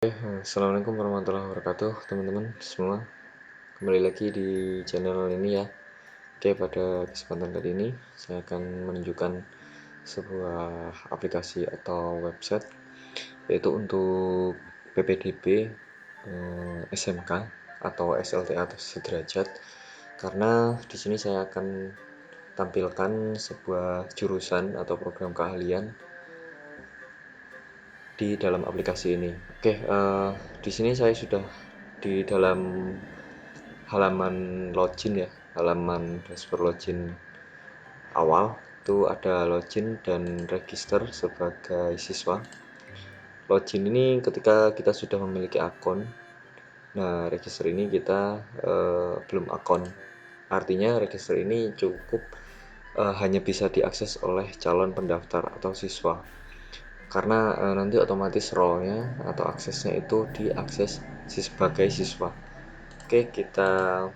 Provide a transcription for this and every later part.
Assalamualaikum warahmatullahi wabarakatuh teman-teman semua. Kembali lagi di channel ini ya. Oke, pada kesempatan kali ini saya akan menunjukkan sebuah aplikasi atau website, yaitu untuk PPDB SMK atau SLTA atau sederajat. Karena di sini saya akan tampilkan sebuah jurusan atau program keahlian di dalam aplikasi ini. Oke, di sini saya sudah di dalam halaman login ya, halaman dashboard login awal. Itu ada login dan register sebagai siswa. Login ini ketika kita sudah memiliki akun. Nah, register ini kita belum akun. Artinya register ini cukup hanya bisa diakses oleh calon pendaftar atau siswa. Karena nanti otomatis role-nya atau aksesnya itu diakses sebagai siswa. Oke, kita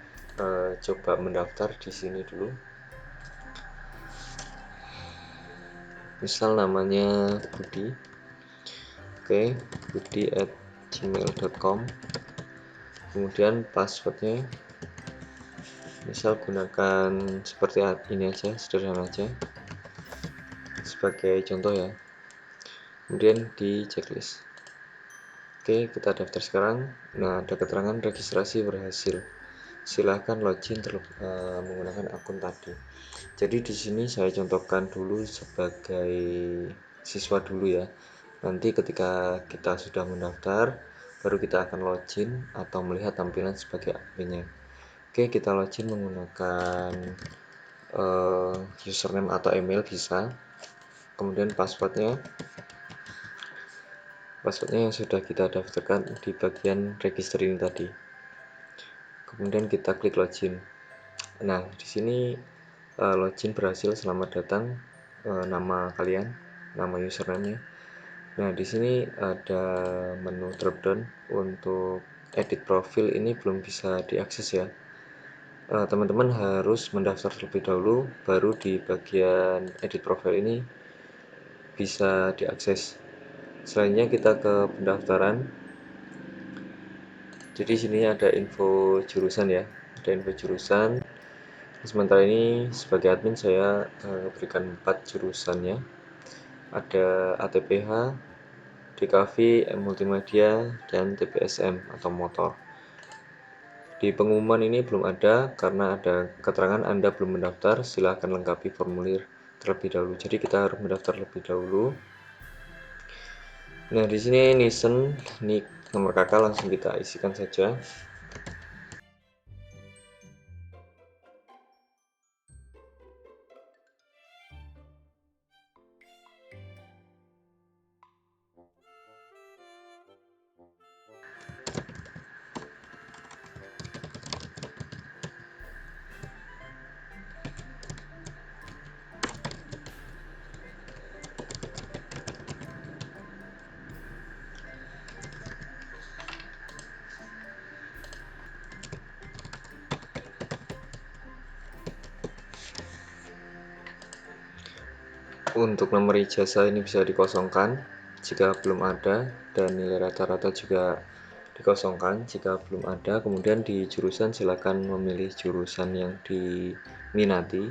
coba mendaftar di sini dulu. Misal namanya Budi. Oke, budi@gmail.com. Kemudian passwordnya misal gunakan seperti ini aja, sederhana aja sebagai contoh ya. Kemudian di checklist. Oke, kita daftar sekarang. Nah, ada keterangan registrasi berhasil. Silahkan login menggunakan akun tadi. Jadi di sini saya contohkan dulu sebagai siswa dulu ya. Nanti ketika kita sudah mendaftar, baru kita akan login atau melihat tampilan sebagai adminnya. Oke, kita login menggunakan username atau email bisa. Kemudian passwordnya yang sudah kita daftarkan di bagian register ini tadi. Kemudian kita klik login. Nah, di sini login berhasil, selamat datang, nama kalian, nama username-nya. Nah, di sini ada menu dropdown untuk edit profil, ini belum bisa diakses ya. Teman-teman harus mendaftar terlebih dahulu, baru di bagian edit profil ini bisa diakses. Selanjutnya kita ke pendaftaran. Jadi sini ada info jurusan ya, ada info jurusan. Sementara ini sebagai admin saya berikan 4 jurusannya. Ada ATPH, DKV, Multimedia, dan TPSM atau motor. Di pengumuman ini belum ada karena ada keterangan Anda belum mendaftar, silahkan lengkapi formulir terlebih dahulu. Jadi kita harus mendaftar lebih dahulu. Nah, di sini Nisen, nik nomor kakak langsung kita isikan saja. Untuk nomor ijazah ini bisa dikosongkan jika belum ada, dan nilai rata-rata juga dikosongkan jika belum ada. Kemudian di jurusan silakan memilih jurusan yang diminati.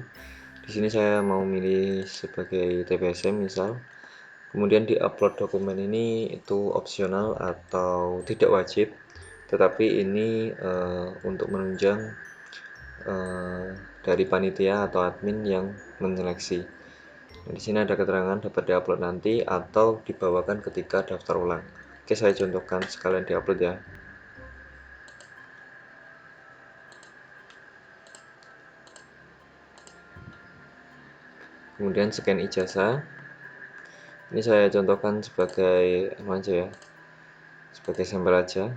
Di sini saya mau milih sebagai TPSM misal. Kemudian di upload dokumen ini itu opsional atau tidak wajib, tetapi ini untuk menunjang dari panitia atau admin yang menyeleksi. Nah, di sini ada keterangan dapat diupload nanti atau dibawakan ketika daftar ulang. Oke, saya contohkan sekalian diupload ya. Kemudian scan ijazah. Ini saya contohkan sebagai apa aja ya, sebagai sampel aja.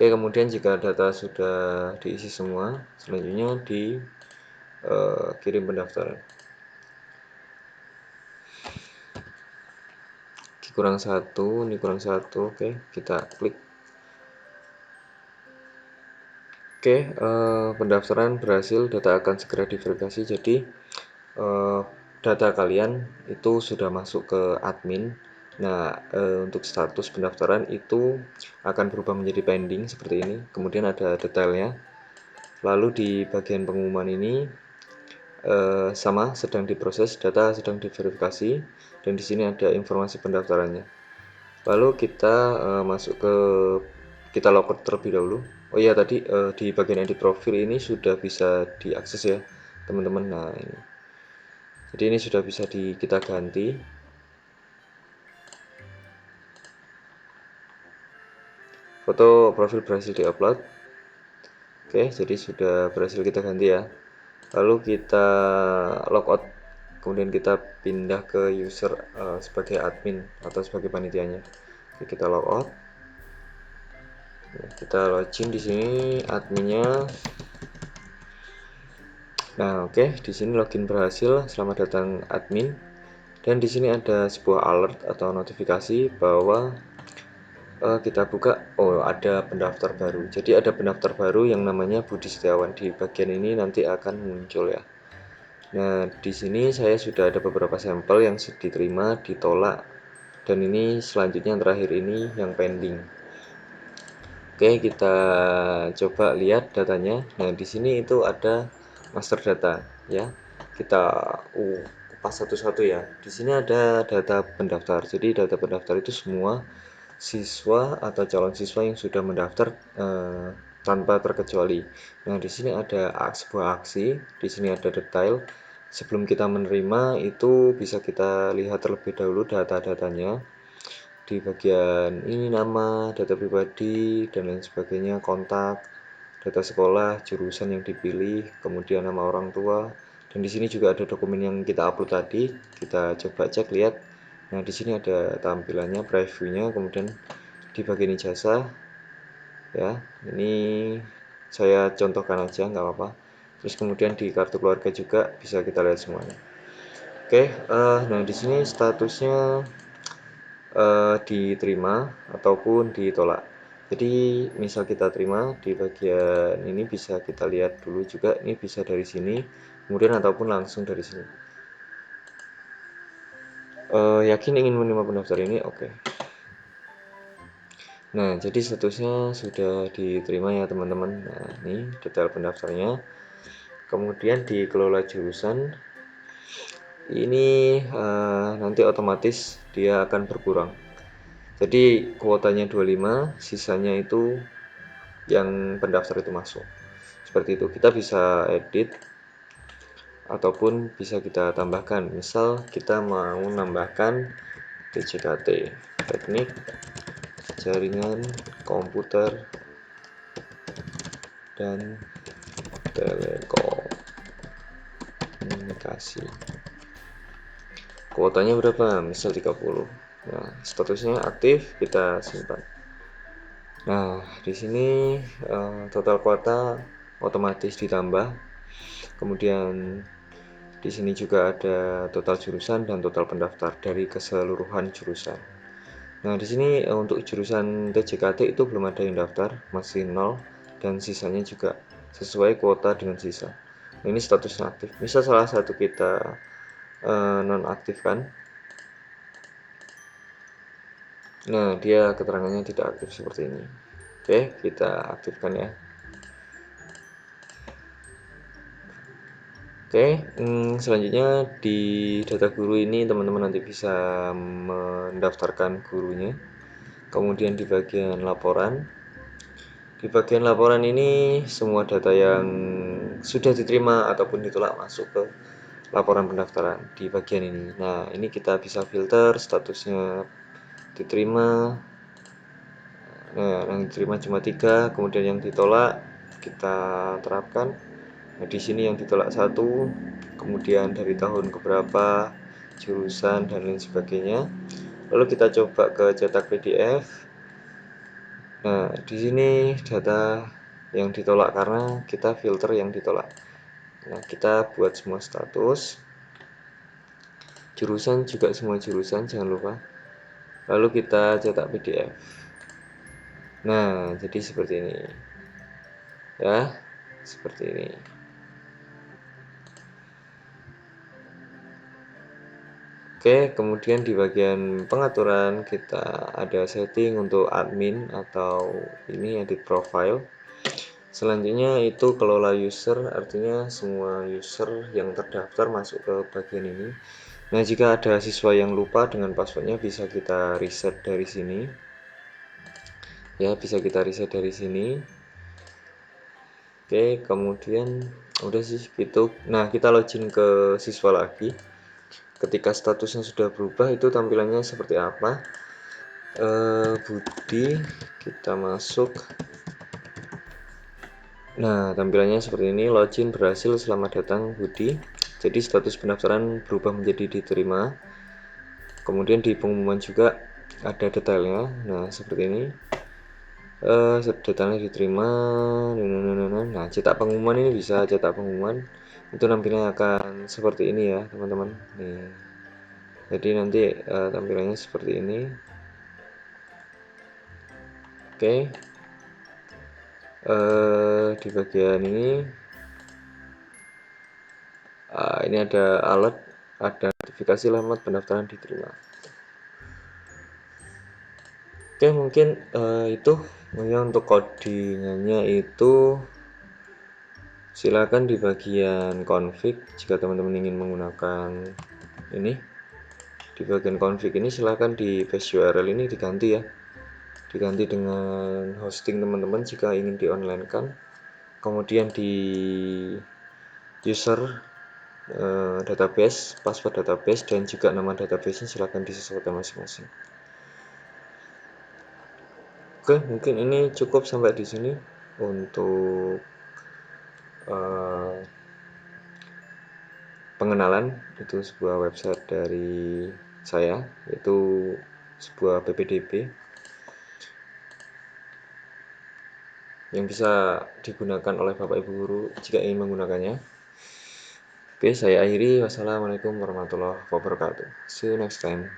Oke, kemudian jika data sudah diisi semua, selanjutnya kirim pendaftaran. Kurang satu, ini kurang satu. Oke, kita klik. Oke, pendaftaran berhasil, data akan segera diverifikasi. Jadi data kalian itu sudah masuk ke admin. Nah, untuk status pendaftaran itu akan berubah menjadi pending seperti ini. Kemudian ada detailnya. Lalu di bagian pengumuman ini sama, sedang diproses, data sedang diverifikasi, dan di sini ada informasi pendaftarannya. Lalu kita masuk ke kita logout terlebih dahulu. Oh iya, tadi di bagian edit profil ini sudah bisa diakses ya teman-teman. Nah ini, jadi ini sudah bisa kita ganti. Foto profil berhasil diupload. Oke, jadi sudah berhasil kita ganti ya. Lalu kita logout, kemudian kita pindah ke user sebagai admin atau sebagai panitianya. Oke, kita logout. Kita login di sini adminnya. Nah, oke, di sini login berhasil. Selamat datang admin. Dan di sini ada sebuah alert atau notifikasi bahwa kita buka, oh ada pendaftar baru. Jadi ada pendaftar baru yang namanya Budi Setiawan. Di bagian ini nanti akan muncul ya. Nah, di sini saya sudah ada beberapa sampel yang diterima, ditolak, dan ini selanjutnya yang terakhir ini yang pending. Oke, kita coba lihat datanya. Nah, di sini itu ada master data ya. Kita kupas satu-satu ya. Di sini ada data pendaftar. Jadi data pendaftar itu semua siswa atau calon siswa yang sudah mendaftar tanpa terkecuali. Nah, di sini ada sebuah aksi, di sini ada detail. Sebelum kita menerima itu bisa kita lihat terlebih dahulu data-datanya. Di bagian ini nama, data pribadi, dan lain sebagainya, kontak, data sekolah, jurusan yang dipilih, kemudian nama orang tua, dan di sini juga ada dokumen yang kita upload tadi. Kita coba cek lihat. Nah, di sini ada tampilannya, previewnya, kemudian di bagian ijazah ya. Ini saya contohkan aja, nggak apa-apa. Terus kemudian di kartu keluarga juga bisa kita lihat semuanya. Oke, nah di sini statusnya diterima ataupun ditolak. Jadi misal kita terima, di bagian ini bisa kita lihat dulu juga, ini bisa dari sini kemudian ataupun langsung dari sini. Yakin ingin menerima pendaftar ini? Oke. Nah, jadi statusnya sudah diterima ya teman-teman. Nah, ini detail pendaftarnya. Kemudian di kelola jurusan ini nanti otomatis dia akan berkurang. Jadi kuotanya 25, sisanya itu yang pendaftar itu masuk. Seperti itu. Kita bisa edit ataupun bisa kita tambahkan. Misal kita mau nambahkan TJKT, teknik jaringan komputer dan telekomunikasi. Kuotanya berapa? Misal 30. Nah, statusnya aktif, kita simpan. Nah, di sini total kuota otomatis ditambah. Kemudian di sini juga ada total jurusan dan total pendaftar dari keseluruhan jurusan. Nah, di sini untuk jurusan TJKT itu belum ada yang daftar, masih 0, dan sisanya juga sesuai kuota dengan sisa. Nah, ini statusnya aktif. Misal salah satu kita nonaktifkan. Nah, dia keterangannya tidak aktif seperti ini. Oke, kita aktifkan ya. Oke, selanjutnya di data guru ini teman-teman nanti bisa mendaftarkan gurunya. Kemudian di bagian laporan, ini semua data yang sudah diterima ataupun ditolak masuk ke laporan pendaftaran di bagian ini. Nah, ini kita bisa filter statusnya diterima. Nah, yang diterima cuma 3, kemudian yang ditolak kita terapkan. Nah, di sini yang ditolak 1, kemudian dari tahun keberapa, jurusan dan lain sebagainya. Lalu kita coba ke cetak PDF. Nah, di sini data yang ditolak karena kita filter yang ditolak. Nah, kita buat semua status. Jurusan juga semua jurusan, jangan lupa. Lalu kita cetak PDF. Nah, jadi seperti ini. ya, seperti ini. Oke, kemudian di bagian pengaturan kita ada setting untuk admin atau ini edit profile. Selanjutnya itu kelola user, artinya semua user yang terdaftar masuk ke bagian ini. Nah, jika ada siswa yang lupa dengan passwordnya bisa kita reset dari sini. Ya, bisa kita reset dari sini. Oke, kemudian udah sih gitu. Nah, kita login ke siswa lagi. Ketika statusnya sudah berubah, itu tampilannya seperti apa? Budi, kita masuk. Nah, tampilannya seperti ini, login berhasil, selamat datang Budi. Jadi status pendaftaran berubah menjadi diterima. Kemudian di pengumuman juga ada detailnya. Nah, seperti ini. Detailnya diterima. Nah, cetak pengumuman ini bisa cetak pengumuman. Itu nampilannya akan seperti ini ya, teman-teman. Nih. Jadi nanti tampilannya seperti ini. Oke. Di bagian ini ada alert, ada notifikasi alamat pendaftaran diterima. Oke, mungkin itu ya untuk codingannya itu silakan di bagian config jika teman-teman ingin menggunakan ini. Di bagian config ini silakan di paste URL ini diganti ya. Diganti dengan hosting teman-teman jika ingin di online kan. Kemudian di user database, password database dan juga nama database-nya silakan disesuaikan masing-masing. Oke, mungkin ini cukup sampai di sini untuk pengenalan. Itu sebuah website dari saya, itu sebuah PPDB yang bisa digunakan oleh Bapak Ibu guru jika ingin menggunakannya. Oke, saya akhiri. Wassalamualaikum warahmatullahi wabarakatuh. See you next time.